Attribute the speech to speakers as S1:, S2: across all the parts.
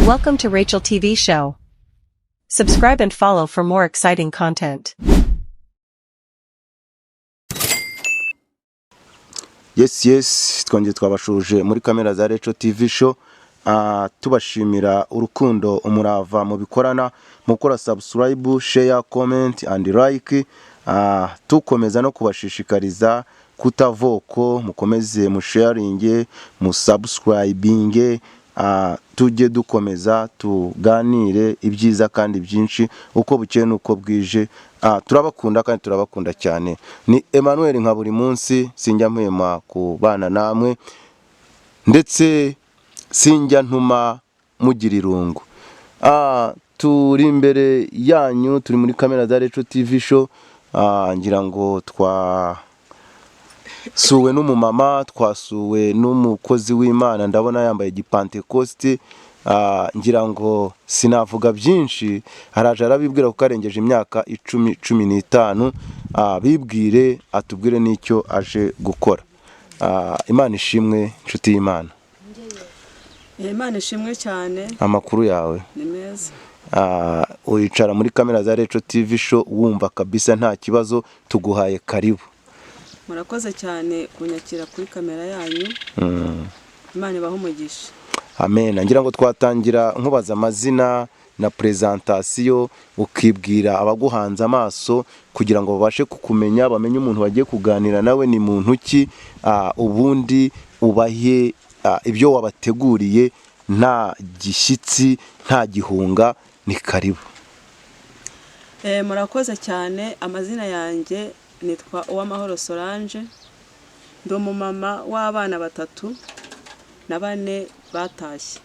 S1: Welcome to Rachel TV Show. Subscribe and follow for more exciting content.
S2: Yes, twongeye twabashuje muri kamera za Rachel TV Show. Tubashimira urukundo umurava mu bikorana mu gukora subscribe, share, comment and like. Tukomeza no kubashishikariza kutavoko, mukomeze mu sharing, mu subscribing. Tujye dukomeza tuganire ibyiza kandi byinshi uko bukeye nuko bwije. Turabakunda kandi turabakunda cyane. Ni Emmanuel nka buri munsi, sinjya mpema ku bana namwe ndetse sinjya ntuma mugira irungu. Turi imbere yanyu, turi muri kamera za Rachel TV Show. Ngira ngo suwe n'umumama, twasuwe n'umukozi w'Imana, ndabona yambaye gipantekoste. Ngira ngo sinavuga byinshi, haraje arabibwira ko arengeje imyaka 10-15. Bibwire atubwire n'icyo aje gukora. Imana ishimwe, nshuti y'Imana.
S3: Imana ishimwe cyane.
S2: Amakuru yawe
S3: ni meza.
S2: Uyicara muri kamera za Rachel TV Show wumva kabisa nta kibazo, tuguhaye karibu.
S3: Murakoze cyane kunyakira kuri kamera yanyu. Imana ibahe umugisha.
S2: Amen. Ngira ngo twatangira nkubaza amazina na presentation, ukibwira abaguhanze amaso kugira ngo babashe kukumenya, bamenye umuntu wagiye kuganira nawe ni muntu ki, ubundi ubahe ibyo wabateguriye, nta gishyitsi nta gihunga. Ni karibu.
S3: Murakoze cyane. Amazina yanjye nitwa Uwamahoro Solange. Ndi umumama w'abana 3 na 4 batashye.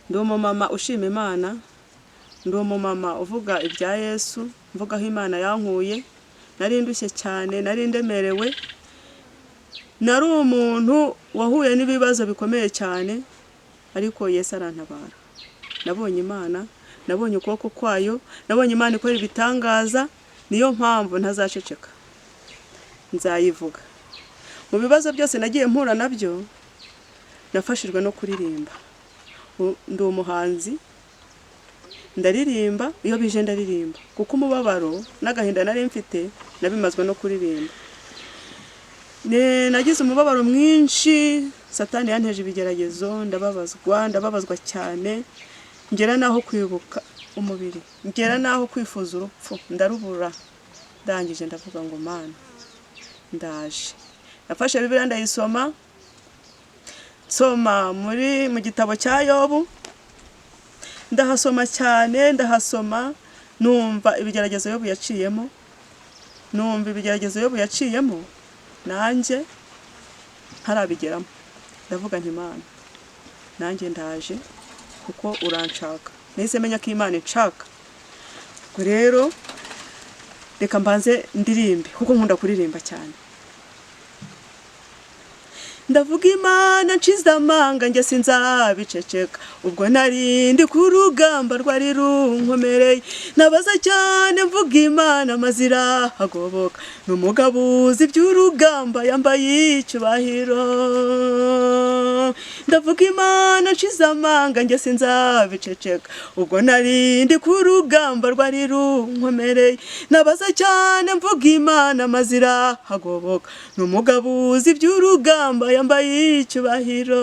S3: Ndi umumama ushima Imana. Ndi umumama uvuga ibya Yesu, mvuga aho Imana yankuye. Nari ndushye cyane, nari ndemerewe. Nari umuntu wahuye n'ibibazo bikomeye cyane, ariko Yesu arantabara. Nabonye Imana, nabonye ukuboko kwayo, nabonye Imana ikora ibitangaza. Niyo mpamvu ntazaceceka, nzayivuga. Mu bibazo byose nagiye mpura nabyo, nafashijwe no kuririmba. Ndi umuhanzi, ndaririmba, iyo bije ndaririmba, kuko umubabaro n'agahinda nari mfite nabimazwe no kuririmba. Nagize umubabaro mwinshi, Satani yanteje ibigeragezo, ndababazwa cyane, ngera naho kwibuka umubiri, ngera naho kwifuza urupfu, ndarubura. Ndangije ndavuga ngo Mana, ndaje. Nafashe Bibiliya ndayisoma, soma mu gitabo cya Yobu. Ndahasoma cyane, numva ibigeragezo Yobu yaciyemo, nanjye ntarabigeramo. Ndavuga nti Mana, nanjye ndaje kuko uranshaka. Nahise menya ko Imana inshaka. Rero reka mbanze ndirimbe kuko nkunda kuririmba cyane. Ndavuga Imana nshize amanga, njye sinzabiceceka. Ubwo narindi ku rugamba rwari runkomereye, nabaza cyane mvuga Imana amazira agoboka. N'umugabo uzi iby'urugamba yambaye icyubahiro. Ndavuga Imana nshize amanga, njye sinzabiceceka. Ubwo narindi ku rugamba rwari runkomereye, nabaza cyane mvuga Imana amazira agoboka. N'umugabo uzi iby'urugamba yambaye icyubahiro.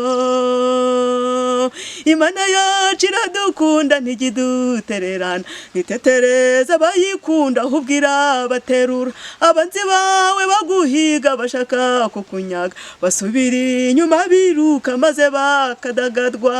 S3: Imana yacu iradukunda ntigidutererana, nitetereza abayikunda ahubwo irabaterura. Abanzi bawe baguhiga bashaka kukunyaga, basubira inyuma biruka maze bakadagadwa.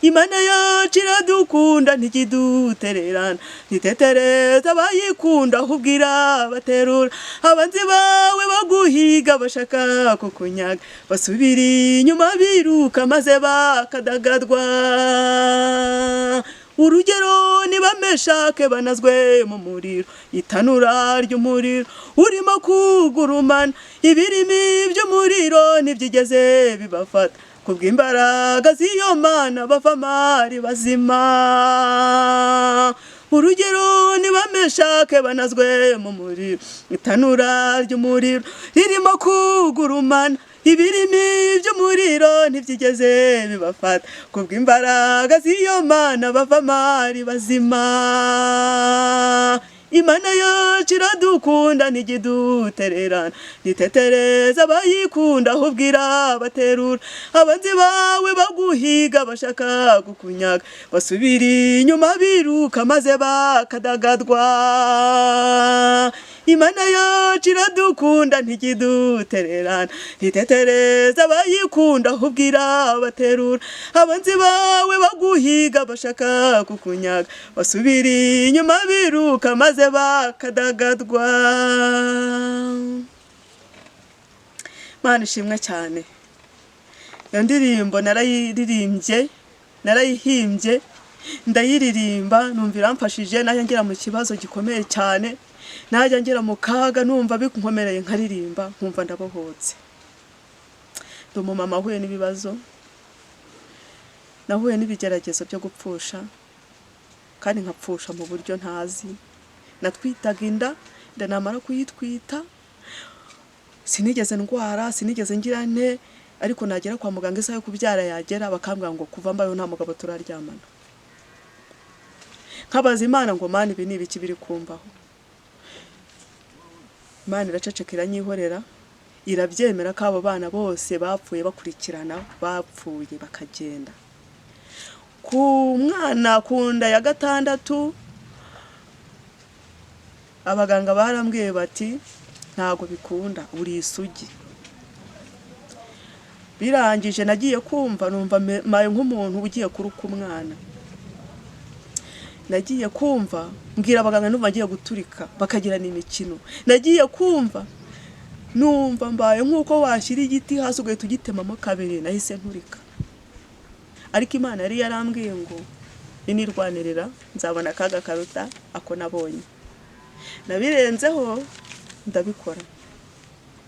S3: Imana yacu iradukunda ntigidutererana, nitetereza abayikunda ahubwo irabaterura. Abanzi bawe baguhiga bashaka kukunyaga, basubira inyuma biruka maze bakadagadwa. Urugero ni Meshake banazwe mu muriro, itanura ry'umuriro urimo kugurumana. Ibirimi by'umuriro ntibyigeze bibafata, kubw'imbaraga z'iyo Mana bava mari bazima. Urugero ni Meshake banazwe mu muriro, itanura ry'umuriro ririmo kugurumana. ibirimi by'umuriro ntibyigeze bibafata kubw'imbaraga z'iyo Mana bavamo ari bazima. Imana yacu iradukunda ntigidutererana, ntitetereza abayikunda ahubwo irabaterura. Abanzi bawe baguhiga bashaka kukunyaga, basubira inyuma biruka maze bakadagadwa. Imana yacu iradukunda ntigidutererana, ntitetereza abayikunda ahubwo irabaterura. Abanzi bawe baguhiga bashaka kukunyaga, basubira inyuma biruka maze bakadagadwa. Mana ishimwe cyane. Iyo ndirimbo narayihimbye ndayiririmba numva iramfashije, najya ngera mu kibazo gikomeye cyane, najya ngera mu kaga numva bikunkomereye nkaririmba nkumva ndabohotse. Ndi umumama ahuye n'ibibazo, nahuye n'ibigeragezo byo gupfusha kandi nkapfusha mu buryo ntazi. Natwitaga inda namara kuyitwita sinigeze ndwara, sinigeze ngira nte, ariko nagera kwa muganga isaha yo kubyara yagera bakambwira ngo kuva mbayo nta mugabo turaryamana. Nkabaza Imana ngo Mana ibi ni ibiki biri kumbaho? Imana iraceceka iranyihorera, irabyemera ko abo bana bose bapfuye bakurikirana, bapfuye bakagenda. Ku mwana kunda ya 6 abaganga barambwiye bati ntago bikunda, uri isugi. Birangije nagiye kumva numva maye nk'umuntu ugiye kuruka umwana. Nagiye kumva mbwira abaganga numva ngiye guturika bakagirana imikino. Nagiye kumva numva mbaye nk'uko washyira igiti hasi ugahita ugitemamo kabiri, nahise nturika. Ariko Imana yari yarambwiye ngo ninirwanirira nzabona akaga karuta ako nabonye. Nabirenzeho ndabikora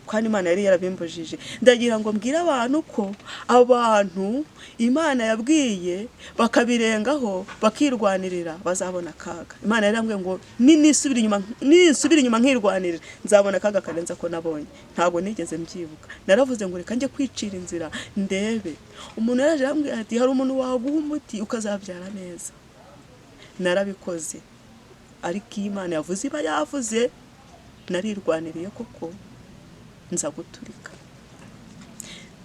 S3: kandi Imana yari yarabimbujije. Ndagira ngo mbwira abantu ko abantu Imana yabwiye bakabirengaho bakirwanirira bazabona akaga. Imana yari yambwiye ngo nisubira inyuma nkirwanirira nzabona akaga karenza ko nabonye. Ntabwo nigeze mbyibuka. Naravuze ngo reka njye kwicira inzira ndebe. Umuntu yaraje yambwiye ati hari umuntu waguha umuti ukazabyara neza. Narabikoze. Ariko Imana yavuze iba yavuze, narirwaniriye koko nza guturika.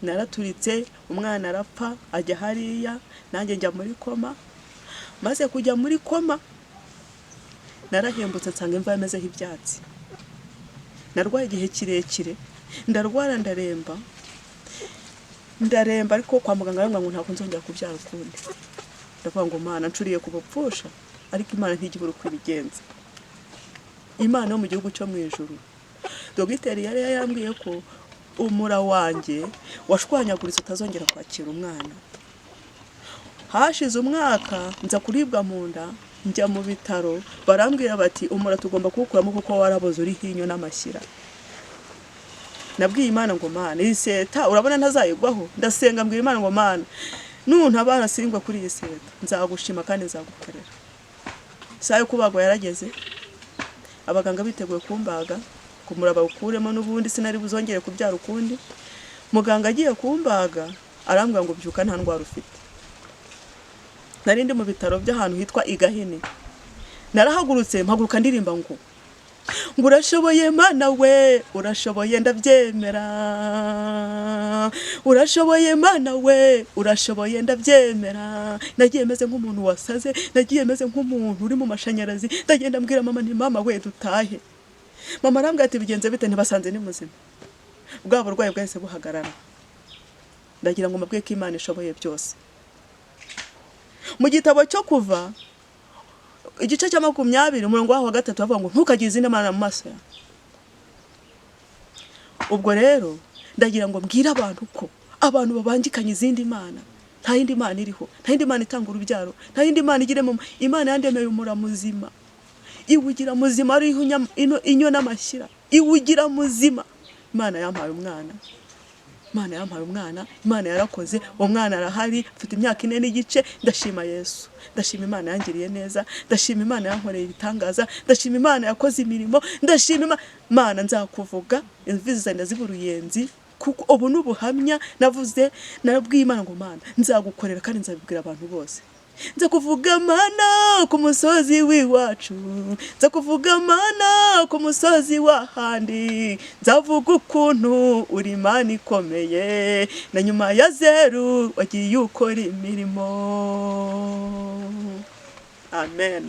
S3: Naraturitse, umwana arapfa ajya hariya, nanjye njya muri koma. Maze kujya muri koma narahembutse nsanga imva yamezeho ibyatsi. Narwaye igihe kirekire, ndarwara ndaremba ariko kwa muganga arambwira ngo ntabwo nzongera kubyara ukundi. Ndavuga ngo Mana ncuriye kubupfusha, ariko Imana ntigibura uko ibigenza. Imana yo mu gihugu cyo mu ijuru. Dogiteri yari yambwiye ko umura wanjye washwanyaguritse utazongera kwakira umwana. Hashize umwaka nza kuribwa mu nda, njya mu bitaro barambwira bati umura tugomba kuwukuramo kuko waraboze uri hinyo n'amashyira. Nabwiye Imana ngo Mana iyi seta urabona ntazayigwaho. Ndasenga mbwira Imana ngo Mana nuntabara singwa kuri iyi seta nzagushima kandi nzagukorera. Sayo kubagwa yarageze, abaganga biteguye kumbaga kumura bawukuremo n'ubundi sinari buzongere kubyara ukundi. Muganga agiye kumbaga arambwira ngo byuka nta ndwara ufite. Nari ndi mu bitaro by'ahantu hitwa Igahini. Narahagurutse mpaguruka ndirimba ngo urashoboye Mana we, urashoboye ndabyemera. Urashoboye Mana we, urashoboye ndabyemera. Nagiye meze nk'umuntu wasaze, nagiye meze nk'umuntu uri mu mashanyarazi. Ndagenda mbwira mama nti mama we dutahe. Mama arambwira ati bigenze bite? Ntibasanze ni muzima. Bwa burwayi bwahise buhagarara. Ndagira ngo mabwiye ko Imana ishoboye byose. Mu gitabo cyo Kuva igice cya 20 umurongo wa 3 bavuga ngo ntukagize izindi mana mu maso yawe. Ubwo rero ndagira ngo mbwira abantu ko abantu babangikanye izindi mana, nta yindi mana iriho, nta yindi mana itanga urubyaro, nta yindi mana igire mu Imana yandemeye umura muzima. Iwugira muzima ari inyo n'amashyira. Iwugira muzima. Imana yampaye umwana. Imana yampaye umwana, Imana yarakoze, uwo mwana arahari, mfite imyaka 4 n'igice. Ndashima Yesu, ndashima Imana yangiriye neza, ndashima Imana yankoreye ibitangaza, ndashima Imana yakoze imirimo, ndashima Imana nzakuvuga imvizi zanjye ziburuyenzi kuko ubu n'ubuhamya navuze narabwiye Imana ngo Mana nzagukorera kandi nzabibwira abantu bose. Nza kuvuga Mana ku musozi w'iwacu, nza kuvuga Mana ku musozi w'ahandi, nzavuga ukuntu uri Imana ikomeye, na nyuma ya zeru wagiye ukora imirimo. Amen.